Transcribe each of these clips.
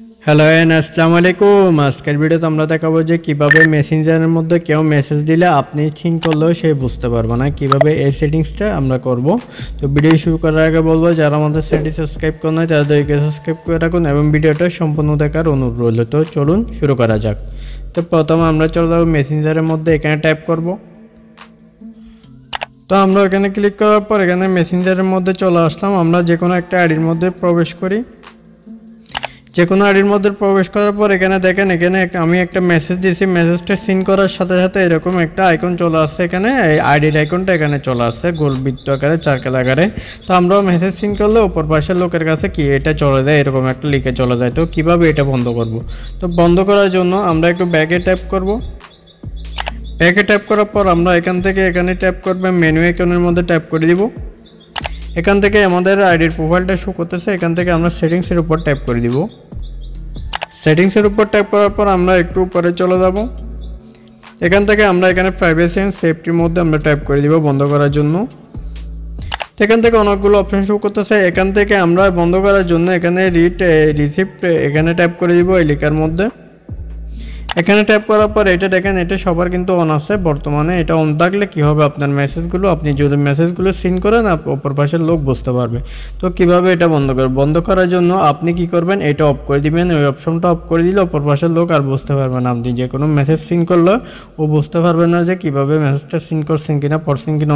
Hello আসসালামু আলাইকুম। আজকের ভিডিওতে আমরা দেখাবো যে কিভাবে মেসেঞ্জারের মধ্যে কেউ মেসেজ দিলে আপনি থিঙ্ক করলেও সে বুঝতে পারবে না, কিভাবে এই সেটিংসটা আমরা করব। তো ভিডিও শুরু করার আগে বলবো, যারা আমাদের চ্যানেলটি সাবস্ক্রাইব করে নাই তাদেরকে সাবস্ক্রাইব করে রাখুন এবং ভিডিওটা সম্পূর্ণ দেখার অনুরোধ রইল। তো চলুন শুরু করা যাক। তো প্রথমে আমরা চলে যাবো মেসেঞ্জারের মধ্যে, এখানে টাইপ করব। তো আমরা এখানে ক্লিক করার পর এখানে মেসেঞ্জারের মধ্যে চলে আসলাম। আমরা যে কোনো একটা আইডির মধ্যে প্রবেশ করি। যে কোনো আইডির মধ্যে প্রবেশ করার পর এখানে দেখেন, এখানে আমি একটা মেসেজ দিয়েছি। মেসেজটা সিন করার সাথে সাথে এরকম একটা আইকন চলে আসছে। এখানে এই আইডির আইকনটা এখানে চলে আসছে গোল বৃত্ত আকারে, সার্কেল আকারে। তো আমরাও মেসেজ সিন করলে উপর পাশের লোকের কাছে কি এটা চলে যায়, এরকম একটা লিখে চলে যায়। তো কিভাবে এটা বন্ধ করব? তো বন্ধ করার জন্য আমরা একটু ব্যাকে ট্যাপ করব। ব্যাকে ট্যাপ করার পর আমরা এখান থেকে এখানে ট্যাপ করবে, মেনু আইকনের মধ্যে ট্যাপ করে দিব। এখান থেকে আমাদের আইডির প্রোফাইলটা শো করতেছে, এখান থেকে আমরা সেটিংসের উপর ট্যাপ করে দিব। সেটিংসের উপর ট্যাপ করার পর আমরা একটু উপরে চলে যাব। এখান থেকে আমরা এখানে প্রাইভেসি অ্যান্ড সেফটির মধ্যে আমরা ট্যাপ করে দিব বন্ধ করার জন্য। এখান থেকে অনেকগুলো অপশন শো করতেছে। এখান থেকে আমরা বন্ধ করার জন্য এখানে রিসিপ্ট এখানে ট্যাপ করে দিব এই লেখার মধ্যে। এখানে ট্যাপ করার পর এটা দেখেন, এটা সবার কিন্তু অন আছে বর্তমানে। এটা অন থাকলে কি হবে, আপনার মেসেজগুলো আপনি যদি মেসেজগুলো সিন করেন অপর পাশের লোক বুঝতে পারবে। তো কিভাবে এটা বন্ধ করবেন? বন্ধ করার জন্য আপনি কি করবেন, এটা অফ করে দিবেন। ওই অপশনটা অফ করে দিলে অপর পাশের লোক আর বুঝতে পারবে না। আপনি যে কোনো মেসেজ সিন করলে ও বুঝতে পারবে না যে কিভাবে মেসেজটা সিন করছেন কিনা, পড়ছেন কিনা।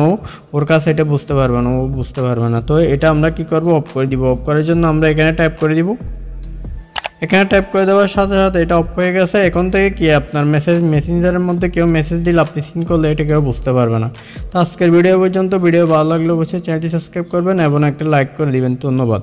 ওর কাছে এটা বুঝতে পারবে না, ও বুঝতে পারবে না। তো এটা আমরা কি করব, অফ করে দিব। অফ করার জন্য আমরা এখানে টাইপ করে দিব। এখানে টাইপ করে দেওয়ার সাথে সাথে এটা অফ হয়ে গেছে। এখন থেকে কি আপনার মেসেঞ্জারের মধ্যে কেউ মেসেজ দিলে আপনি সিন করলে এটা কেউ বুঝতে পারবে না। তো আজকের ভিডিও পর্যন্ত। ভিডিও ভালো লাগলে অবশ্যই চ্যানেলটি সাবস্ক্রাইব করবেন এবং একটা লাইক করে দিবেন। ধন্যবাদ।